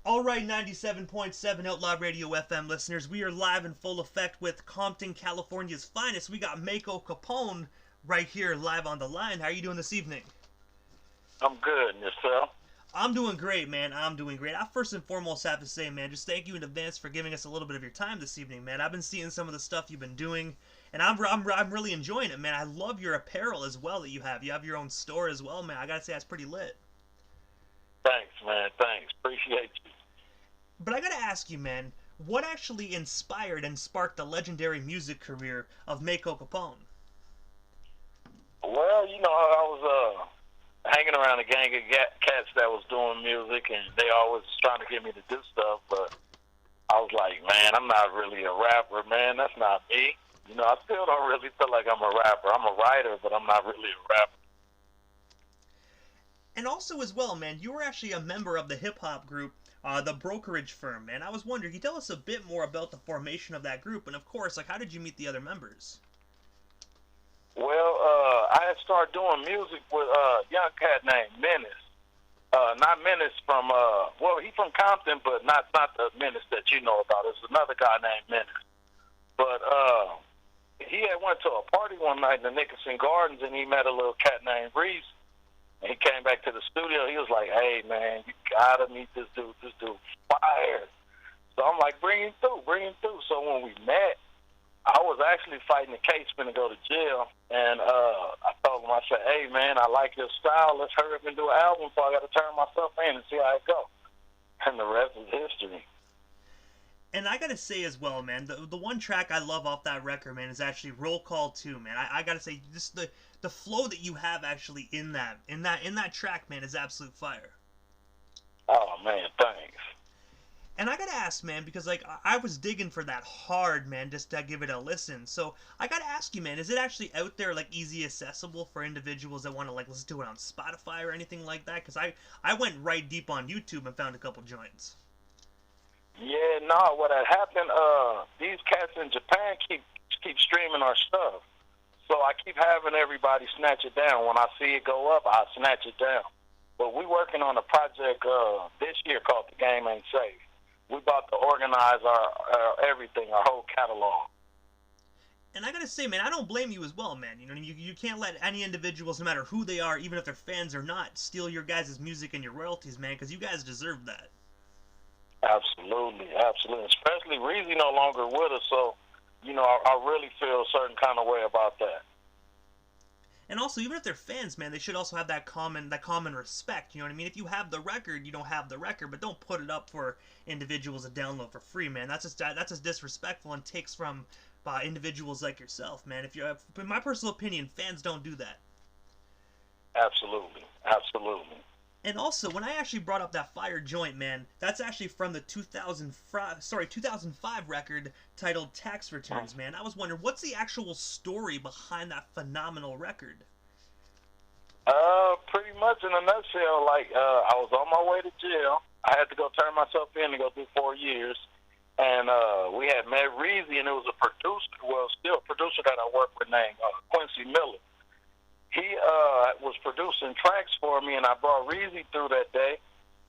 All right, 97.7 Outlaw Radio FM listeners, we are live in full effect with Compton, California's finest. We got Mako Capone right here live on the line. How are you doing this evening? I'm good, and yourself? I'm doing great, man. I'm doing great. I first and foremost have to say, man, just thank you in advance for giving us a little bit of your time this evening, man. I've been seeing some of the stuff you've been doing, and I'm really enjoying it, man. I love your apparel as well that you have. You have your own store as well, man. I gotta say, that's pretty lit. Thanks, man. Thanks. Appreciate you. But I gotta ask you, man, what actually inspired and sparked the legendary music career of Mako Capone? Well, I was hanging around a gang of cats that was doing music, and they always trying to get me to do stuff, but I was like, man, I'm not really a rapper, man. That's not me. I still don't really feel like I'm a rapper. I'm a writer, but I'm not really a rapper. And also as well, man, you were actually a member of the hip-hop group, the Brokerage Firm, man. I was wondering, can you tell us a bit more about the formation of that group? And of course, how did you meet the other members? Well, I had started doing music with a young cat named Menace. Not Menace from, he's from Compton, but not the Menace that you know about. There's another guy named Menace. But he had went to a party one night in the Nickerson Gardens, and he met a little cat named Reese. And he came back to the studio. He was like, hey, man, you got to meet this dude. This dude's fire. So I'm like, bring him through. So when we met, I was actually fighting a case finna go to jail. And I told him, I said, hey, man, I like your style. Let's hurry up and do an album, so I got to turn myself in and see how it goes. And the rest is history. And I gotta say as well, man, the one track I love off that record, man, is actually Roll Call 2, man. I gotta say, just the flow that you have actually in that track, man, is absolute fire. Oh, man, thanks. And I gotta ask, man, because I was digging for that hard, man, just to give it a listen. So I gotta ask you, man, is it actually out there, easy accessible for individuals that want to listen to it on Spotify or anything like that? Because I went right deep on YouTube and found a couple joints. Yeah, no, what had happened, these cats in Japan keep streaming our stuff. So I keep having everybody snatch it down. When I see it go up, I snatch it down. But we working on a project this year called The Game Ain't Safe. We about to organize our everything, our whole catalog. And I gotta say, man, I don't blame you as well, man. You can't let any individuals, no matter who they are, even if they're fans or not, steal your guys' music and your royalties, man, because you guys deserve that. Absolutely. Especially Reezy no longer with us, so I really feel a certain kind of way about that. And also, even if they're fans, man, they should also have that common respect. You know what I mean? If you have the record, you don't have the record, but don't put it up for individuals to download for free, man. That's just disrespectful and takes from individuals like yourself, man. In my personal opinion, fans don't do that. Absolutely. And also, when I actually brought up that fire joint, man, that's actually from the 2005 record titled Tax Returns, man. I was wondering, what's the actual story behind that phenomenal record? Pretty much in a nutshell, I was on my way to jail. I had to go turn myself in and go do 4 years. And we had met Reezy, and it was a producer, still a producer that I work with named Quincy Miller. He was producing tracks for me, and I brought Reezy through that day,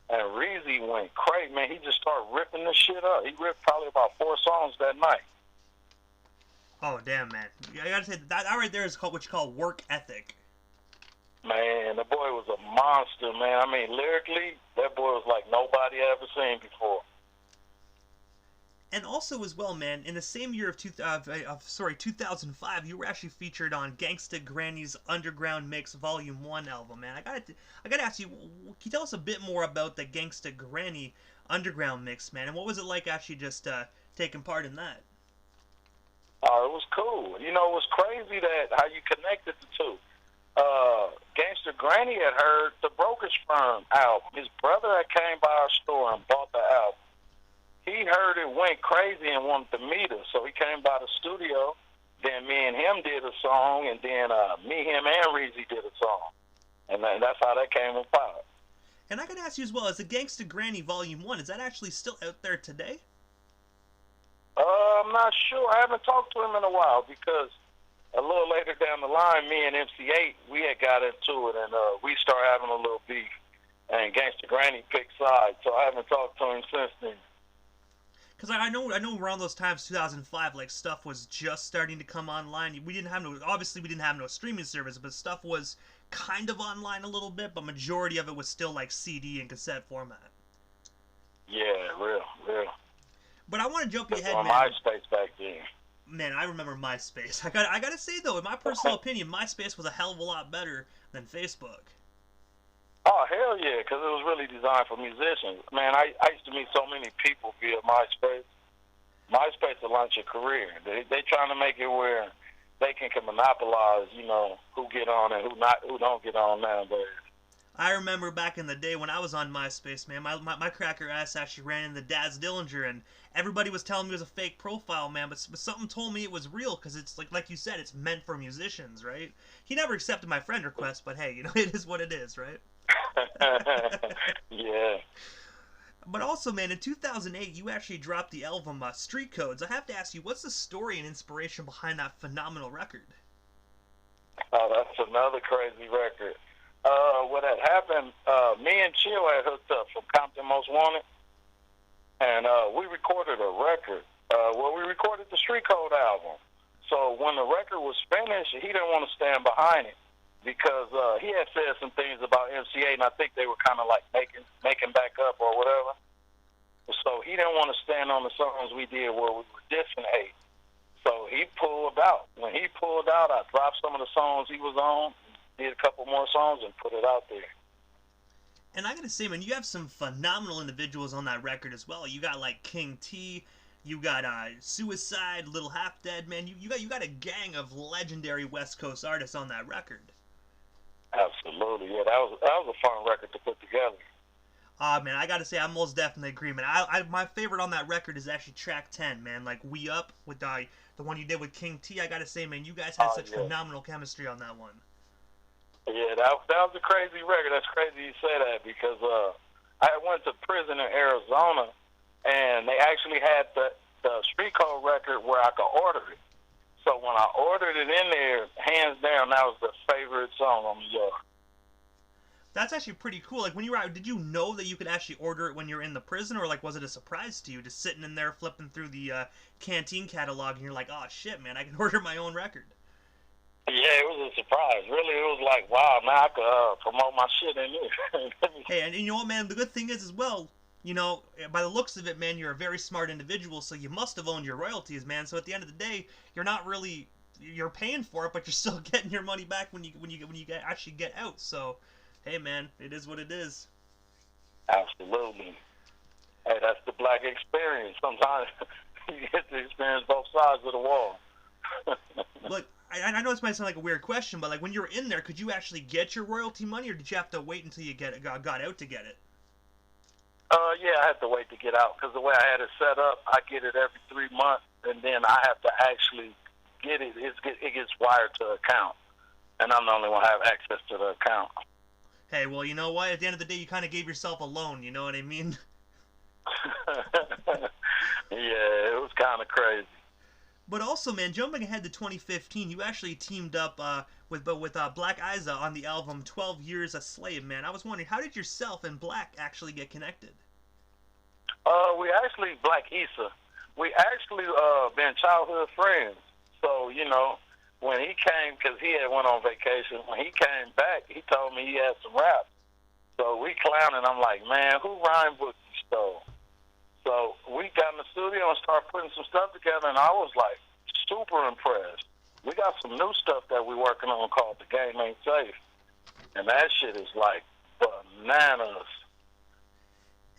and Reezy went crazy, man. He just started ripping this shit up. He ripped probably about 4 songs that night. Oh, damn, man. I gotta say, that right there is what you call work ethic. Man, the boy was a monster, man. I mean, lyrically, that boy was like nobody I ever seen before. And also as well, man, in the same year of 2005, you were actually featured on Gangsta Granny's Underground Mix Volume 1 album, man. I gotta ask you, can you tell us a bit more about the Gangsta Granny Underground Mix, man? And what was it like actually just taking part in that? Oh, it was cool. It was crazy that how you connected the two. Gangsta Granny had heard the Brokerage Firm album. His brother had came by our store and bought the album. He heard it, went crazy, and wanted to meet us. So he came by the studio. Then me and him did a song, and then me, him, and Reezy did a song. And that's how that came about. And I gotta ask you as well, is the Gangsta Granny Volume 1, is that actually still out there today? I'm not sure. I haven't talked to him in a while because a little later down the line, me and MC8, we had got into it, and we started having a little beef. and Gangsta Granny picked sides, so I haven't talked to him since then. Because I know around those times, 2005, like stuff was just starting to come online. We didn't have obviously we didn't have no streaming service, but stuff was kind of online a little bit, but majority of it was still like CD and cassette format. Yeah, real. But I want to jump ahead, on man. MySpace back then. Man, I remember MySpace. I gotta say though, in my personal opinion, MySpace was a hell of a lot better than Facebook. Oh, hell yeah, because it was really designed for musicians. Man, I used to meet so many people via MySpace. MySpace will launch your career. They trying to make it where they can monopolize, you know, who get on and who don't get on nowadays. I remember back in the day when I was on MySpace, man, my cracker ass actually ran into Daz Dillinger, and everybody was telling me it was a fake profile, man, but something told me it was real, because it's like you said, it's meant for musicians, right? He never accepted my friend request, but hey, you know, it is what it is, right? Yeah. But also, man, in 2008, you actually dropped the album Street Codes. I have to ask you, what's the story and inspiration behind that phenomenal record? Oh, that's another crazy record. What had happened, me and Chill had hooked up from Compton Most Wanted, and we recorded a record. We recorded the Street Code album. So when the record was finished, he didn't want to stand behind it because he had said some things about MCA, and I think they were kind of like making back up or whatever. So he didn't want to stand on the songs we did where we were dissing hate. So he pulled out. When he pulled out, I dropped some of the songs he was on, did a couple more songs, and put it out there. And I gotta say, man, you have some phenomenal individuals on that record as well. You got like King T, you got Suicide, Little Half Dead, man. You got a gang of legendary West Coast artists on that record. Absolutely, yeah. That was a fun record to put together. Man, I gotta say, I most definitely agree, man. My favorite on that record is actually track 10, man. Like We Up with the one you did with King T. I gotta say, man, you guys had such phenomenal chemistry on that one. Yeah, that was a crazy record. That's crazy you say that because I went to prison in Arizona, and they actually had the Street Code record where I could order it. So when I ordered it in there, hands down, that was the favorite song on the yard. That's actually pretty cool. Like, when you were out, did you know that you could actually order it when you were in the prison, or like was it a surprise to you, just sitting in there flipping through the canteen catalog, and you're like, oh shit, man, I can order my own record? Yeah, it was a surprise. Really, it was like, wow, now I could promote my shit in here. Hey, and you know what, man? The good thing is, as well, you know, by the looks of it, man, you're a very smart individual, so you must have owned your royalties, man. So at the end of the day, you're not really, you're paying for it, but you're still getting your money back when you actually get out. So, hey, man, it is what it is. Absolutely. Hey, that's the black experience. Sometimes you get to experience both sides of the wall. Look, I know this might sound like a weird question, but like when you were in there, could you actually get your royalty money, or did you have to wait until you got out to get it? Yeah, I had to wait to get out because the way I had it set up, I get it every 3 months, and then I have to actually get it. It gets wired to account, and I'm the only one who have access to the account. Hey, well, you know what? At the end of the day, you kind of gave yourself a loan. You know what I mean? Yeah, it was kind of crazy. But also, man, jumping ahead to 2015, you actually teamed up with Black Iza on the album 12 Years a Slave, man. I was wondering, how did yourself and Black actually get connected? Black Issa, we actually been childhood friends. So, you know, when he came, because he had went on vacation, when he came back, he told me he had some raps. So we clowning. I'm like, man, who rhyme book you stole? So we got in the studio and started putting some stuff together, and I was like super impressed. We got some new stuff that we're working on called The Game Ain't Safe, and that shit is like bananas.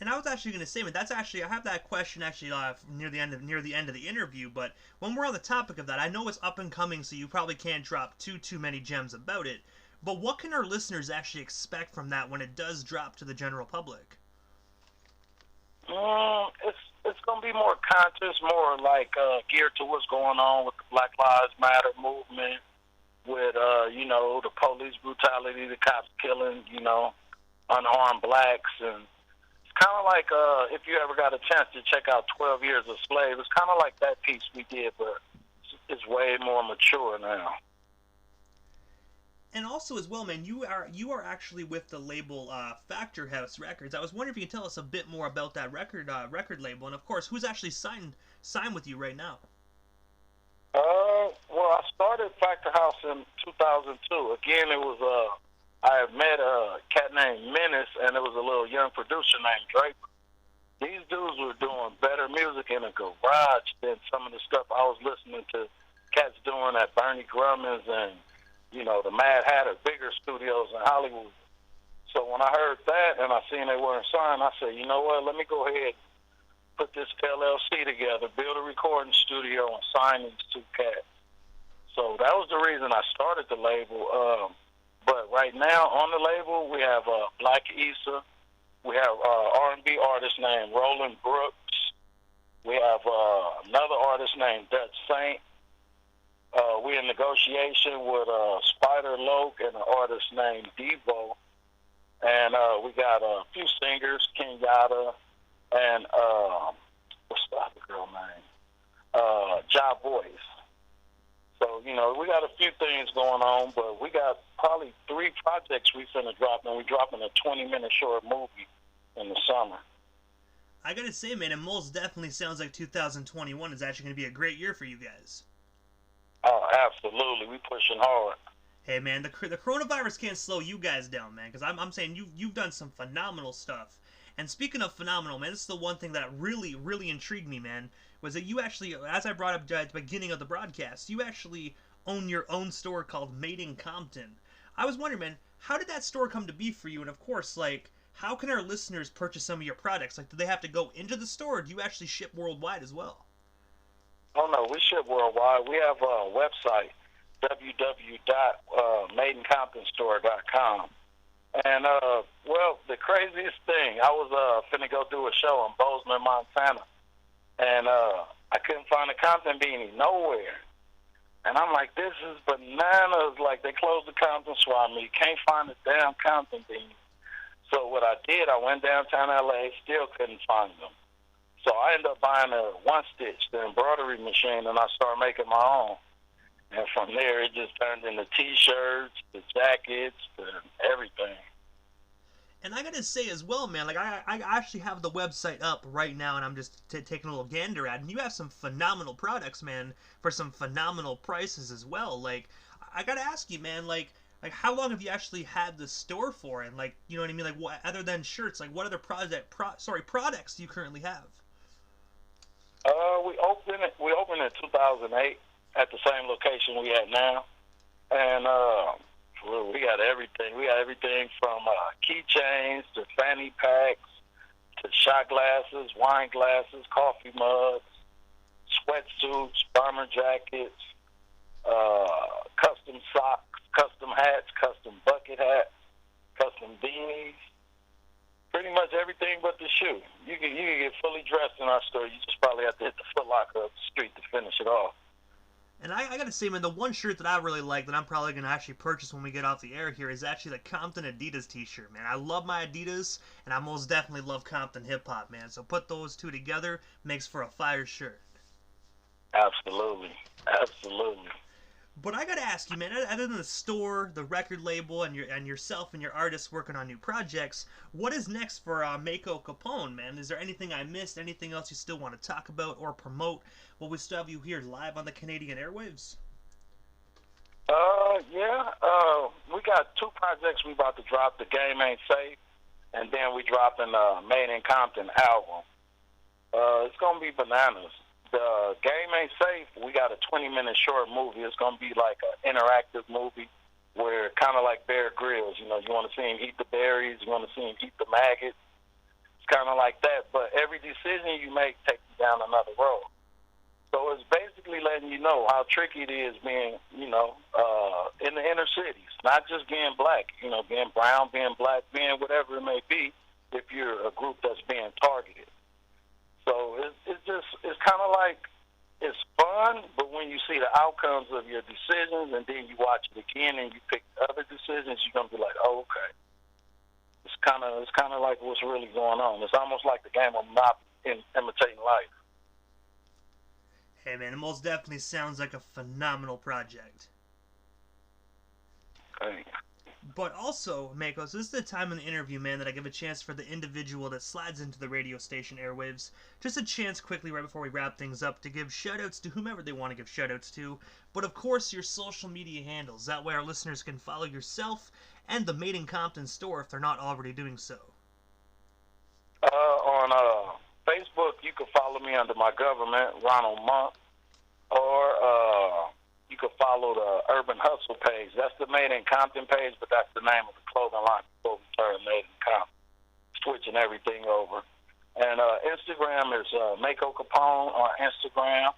And I was actually going to say, man, that's actually, I have that question actually near the end of the interview. But when we're on the topic of that, I know it's up and coming, so you probably can't drop too many gems about it. But what can our listeners actually expect from that when it does drop to the general public? It's gonna be more conscious, more like geared to what's going on with the Black Lives Matter movement, with you know, the police brutality, the cops killing, you know, unarmed blacks, and it's kind of like if you ever got a chance to check out 12 Years a Slave, it's kind of like that piece we did, but it's way more mature now. And also as well, man, you are actually with the label Factor House Records. I was wondering if you can tell us a bit more about that record label, and of course, who's actually signed with you right now. Well, I started Factor House in 2002. Again, it was I had met a cat named Menace, and it was a little young producer named Drake. These dudes were doing better music in a garage than some of the stuff I was listening to cats doing at Bernie Grumman's and, the Mad Hatter, bigger studios in Hollywood. So when I heard that and I seen they weren't signed, I said, you know what, let me go ahead and put this LLC together, build a recording studio, and sign these two cats. So that was the reason I started the label. But right now on the label, we have Black Issa. We have R&B artist named Roland Brooks. We have another artist named Dutch Saint. We're in negotiation with Spider Loke and an artist named Devo. And we got a few singers, Kenyatta, and what's the other girl name? Ja Boyce. So, we got a few things going on, but we got probably 3 projects we finna drop, and we're dropping a 20-minute short movie in the summer. I gotta say, man, it most definitely sounds like 2021 is actually gonna be a great year for you guys. Oh, absolutely. We pushing hard. Hey, man, the coronavirus can't slow you guys down, man, because I'm saying you've done some phenomenal stuff. And speaking of phenomenal, man, this is the one thing that really, really intrigued me, man, was that you actually, as I brought up at the beginning of the broadcast, you actually own your own store called Made in Compton. I was wondering, man, how did that store come to be for you? And of course, like, how can our listeners purchase some of your products? Like, do they have to go into the store, or do you actually ship worldwide as well? Oh, no, we ship worldwide. We have a website, www.madeincomptonstore.com. And, well, the craziest thing, I was finna go do a show in Bozeman, Montana, and I couldn't find a Compton beanie nowhere. And I'm like, this is bananas. Like, they closed the Compton swap meet. Can't find a damn Compton beanie. So what I did, I went downtown L.A., still couldn't find them. So I ended up buying a one-stitch, the embroidery machine, and I started making my own. And from there, it just turned into T-shirts, the jackets, everything. And I gotta say as well, man, like I actually have the website up right now, and I'm just taking a little gander at it. And you have some phenomenal products, man, for some phenomenal prices as well. Like, I gotta ask you, man, like how long have you actually had the store for? And like, you know what I mean? Like, what other than shirts, like what other products do you currently have? We opened in 2008 at the same location we at now, and we got everything. We got everything from keychains to fanny packs to shot glasses, wine glasses, coffee mugs, sweatsuits, bomber jackets, custom socks, custom hats, custom bucket hats, custom beanies. Pretty much everything but the shoe. You can get fully dressed in our store. You just probably have to hit the Foot Locker up the street to finish it off. And I gotta say, man, the one shirt that I really like that I'm probably gonna actually purchase when we get off the air here is actually the Compton Adidas t-shirt, man. I love my Adidas, and I most definitely love Compton hip-hop, man. So put those two together, makes for a fire shirt. Absolutely. Absolutely. But I gotta ask you, man, other than the store, the record label, and yourself and your artists working on new projects, what is next for Mako Capone, man? Is there anything I missed? Anything else you still want to talk about or promote? Will we still have you here live on the Canadian airwaves? Yeah. We got 2 projects we about to drop. The Game Ain't Safe, and then we dropping Made in Compton album. It's gonna be bananas. The Game Ain't Safe, we got a 20-minute short movie. It's going to be like an interactive movie where kind of like Bear Grylls, you want to see him eat the berries, you want to see him eat the maggots. It's kind of like that, but every decision you make takes you down another road. So it's basically letting you know how tricky it is being, in the inner cities, not just being black, being brown, being black, being whatever it may be if you're a group that's being targeted. So it's kind of like, it's fun, but when you see the outcomes of your decisions and then you watch it again and you pick other decisions, you're gonna be like, oh, okay. It's kind of like what's really going on. It's almost like the game of Monopoly imitating life. Hey, man, it most definitely sounds like a phenomenal project. Okay. But also, Mako, so this is the time in the interview, man, that I give a chance for the individual that slides into the radio station airwaves. Just a chance quickly right before we wrap things up to give shoutouts to whomever they want to give shoutouts to. But of course, your social media handles. That way our listeners can follow yourself and the Made in Compton store if they're not already doing so. On Facebook, you can follow me under my government, Ronald Monk, or you can follow the Urban Hustle page. That's the Made in Compton page, but that's the name of the clothing line before we turn Made in Compton, switching everything over. And Instagram is Mako Capone on Instagram,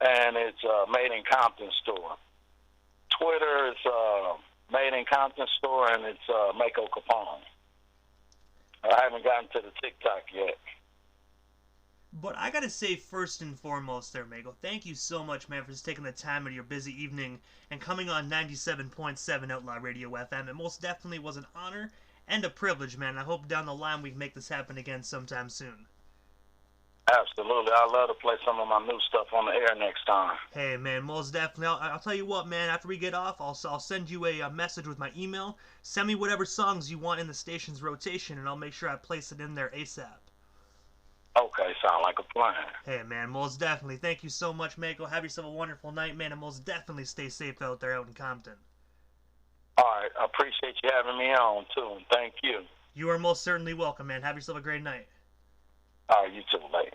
and it's Made in Compton store. Twitter is Made in Compton store, and it's Mako Capone. I haven't gotten to the TikTok yet. But I gotta say, first and foremost there, Mako, thank you so much, man, for just taking the time out of your busy evening and coming on 97.7 Outlaw Radio FM. It most definitely was an honor and a privilege, man. I hope down the line we can make this happen again sometime soon. Absolutely. I'd love to play some of my new stuff on the air next time. Hey, man, most definitely. I'll tell you what, man, after we get off, I'll send you a message with my email. Send me whatever songs you want in the station's rotation, and I'll make sure I place it in there ASAP. Okay, sound like a plan. Hey, man, most definitely. Thank you so much, Mako. Have yourself a wonderful night, man, and most definitely stay safe out there out in Compton. All right, I appreciate you having me on, too, and thank you. You are most certainly welcome, man. Have yourself a great night. All right, you too, mate.